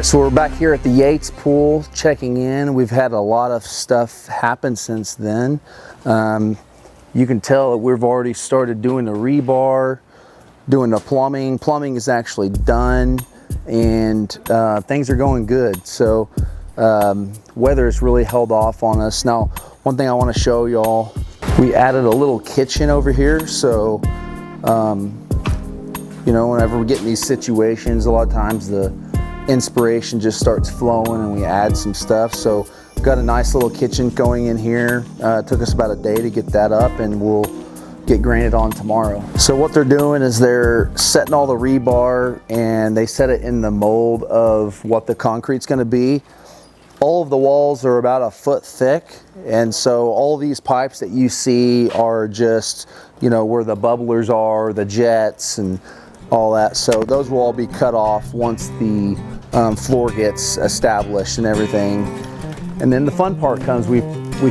right, so we're back here at the Yates pool checking in. We've had a lot of stuff happen since then. You can tell that we've already started doing the rebar, doing the plumbing. Plumbing is actually done, and things are going good. So weather has really held off on us. Now, one thing I want to show y'all, we added a little kitchen over here. So you know, whenever we get in these situations, a lot of times the inspiration just starts flowing and we add some stuff. So we've got a nice little kitchen going in here. It took us about a day to get that up, and we'll get granite on tomorrow. So what they're doing is they're setting all the rebar, and they set it in the mold of what the concrete's going to be. All of the walls are about a foot thick, and so all these pipes that you see are just, you know, where the bubblers are, the jets and all that. So those will all be cut off once the floor gets established and everything. And then the fun part comes, we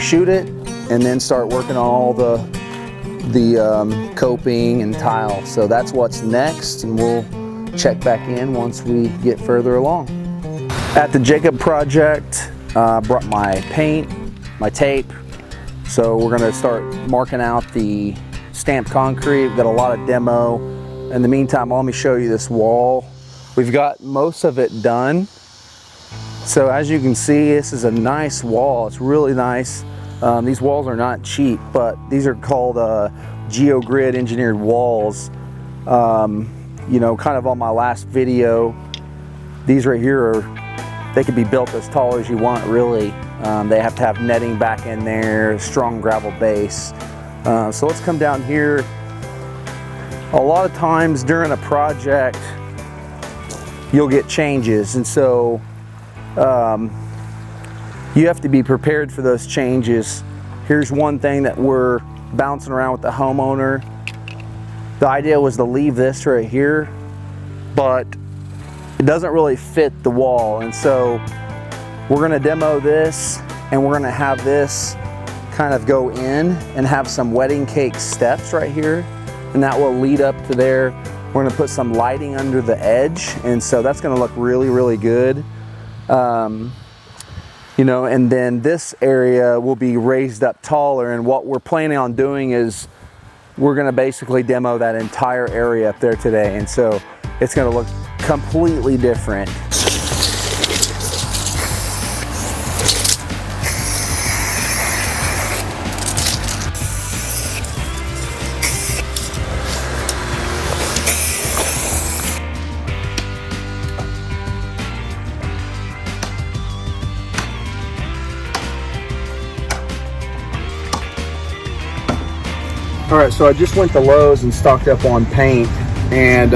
shoot it and then start working on all the coping and tile. So that's what's next, and we'll check back in once we get further along. At the Jacob project, brought my paint, my tape. So we're gonna start marking out the stamped concrete. We've got a lot of demo. In the meantime, let me show you this wall. We've got most of it done. So as you can see, this is a nice wall. It's really nice. These walls are not cheap, but these are called GeoGrid engineered walls. You know, kind of on my last video, these right here they could be built as tall as you want, really. They have to have netting back in there, strong gravel base. So let's come down here. A lot of times during a project, you'll get changes, and so you have to be prepared for those changes. Here's one thing that we're bouncing around with the homeowner. The idea was to leave this right here, but it doesn't really fit the wall, and so we're gonna demo this, and we're gonna have this kind of go in and have some wedding cake steps right here, and that will lead up to there. We're gonna put some lighting under the edge, and so that's gonna look really, really good. You know, and then this area will be raised up taller, and what we're planning on doing is we're gonna basically demo that entire area up there today, and so it's gonna look completely different. All right, so I just went to Lowe's and stocked up on paint, and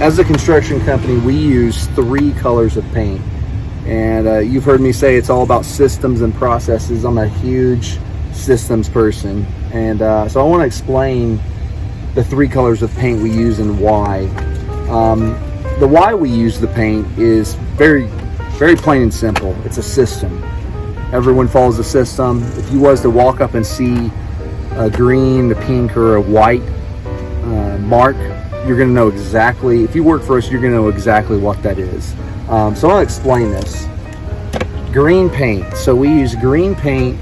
as a construction company, we use 3 colors of paint. And you've heard me say it's all about systems and processes. I'm a huge systems person, and so I want to explain the 3 colors of paint we use and why. The why we use the paint is very, very plain and simple. It's a system. Everyone follows the system. If you was to walk up and see a green, a pink, or a white mark, you're going to know exactly, if you work for us, you're going to know exactly what that is. So I want to explain this. Green paint. So we use green paint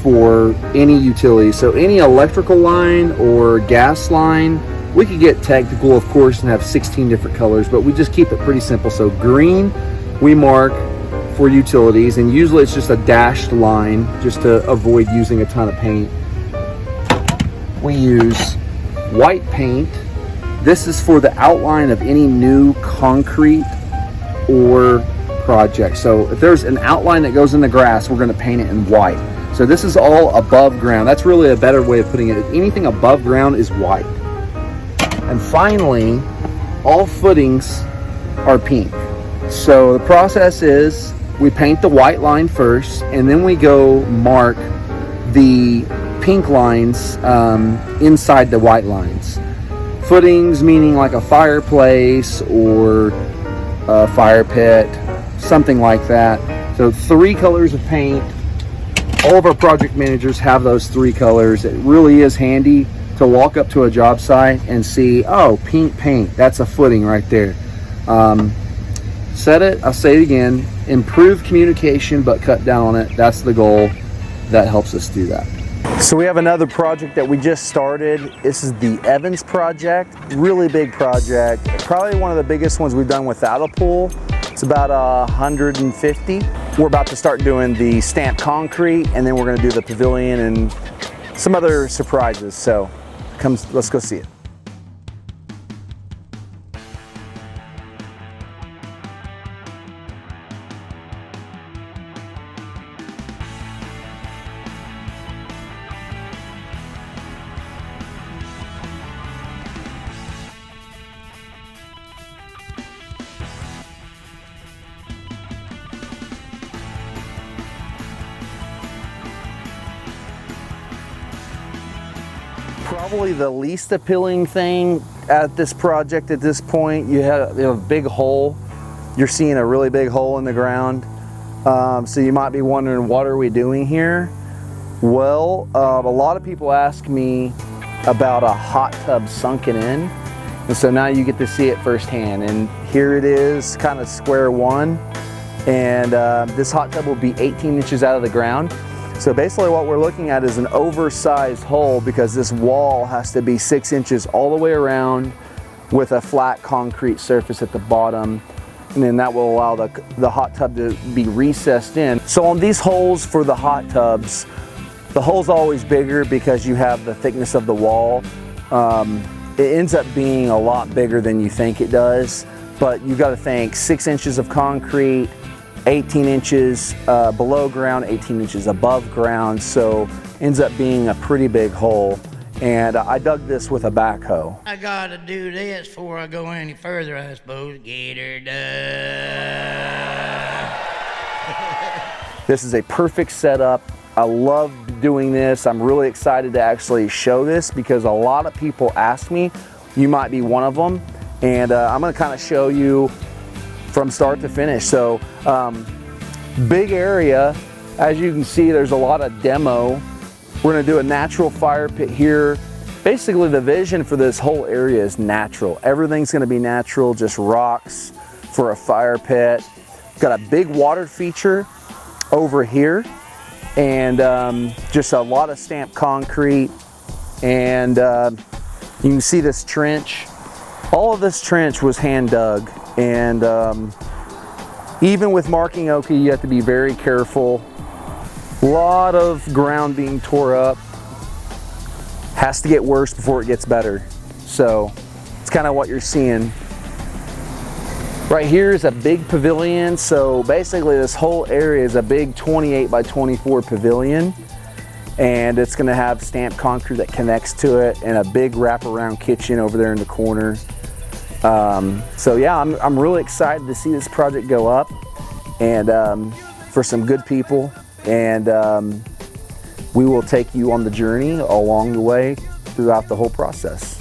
for any utility. So any electrical line or gas line, we could get technical, of course, and have 16 different colors, but we just keep it pretty simple. So green, we mark for utilities, and usually it's just a dashed line just to avoid using a ton of paint. We use white paint. This is for the outline of any new concrete or project. So if there's an outline that goes in the grass, we're going to paint it in white. So this is all above ground. That's really a better way of putting it. Anything above ground is white. And finally, all footings are pink. So the process is we paint the white line first, and then we go mark the pink lines inside the white lines. Footings meaning like a fireplace or a fire pit, something like that. So 3 colors of paint. All of our project managers have those 3 colors. It really is handy to walk up to a job site and see, oh, pink paint, that's a footing right there. Set it, I'll say it again, improve communication but cut down on it. That's the goal. That helps us do that. So we have another project that we just started. This is the Evans project, really big project. Probably one of the biggest ones we've done without a pool. It's about 150. We're about to start doing the stamped concrete, and then we're gonna do the pavilion and some other surprises. So let's go see it. Probably the least appealing thing at this project at this point, you have a big hole. You're seeing a really big hole in the ground. So you might be wondering, what are we doing here? Well, a lot of people ask me about a hot tub sunken in. And so now you get to see it firsthand. And here it is, kind of square one. And this hot tub will be 18 inches out of the ground. So basically what we're looking at is an oversized hole, because this wall has to be 6 inches all the way around with a flat concrete surface at the bottom. And then that will allow the hot tub to be recessed in. So on these holes for the hot tubs, the hole's always bigger because you have the thickness of the wall. It ends up being a lot bigger than you think it does, but you got to think 6 inches of concrete, 18 inches below ground, 18 inches above ground, so ends up being a pretty big hole. And I dug this with a backhoe. I gotta do this before I go any further, I suppose. Get her done. This is a perfect setup. I love doing this. I'm really excited to actually show this because a lot of people ask me. You might be one of them. And I'm gonna kind of show you from start to finish. So big area. As you can see, there's a lot of demo. We're gonna do a natural fire pit here. Basically the vision for this whole area is natural. Everything's gonna be natural, just rocks for a fire pit. Got a big water feature over here, and just a lot of stamped concrete. And you can see this trench. All of this trench was hand dug. And even with marking oki, you have to be very careful. A lot of ground being tore up. Has to get worse before it gets better. So it's kind of what you're seeing. Right here is a big pavilion. So basically this whole area is a big 28 by 24 pavilion. And it's gonna have stamped concrete that connects to it, and a big wraparound kitchen over there in the corner. So yeah, I'm really excited to see this project go up, and for some good people, and we will take you on the journey along the way throughout the whole process.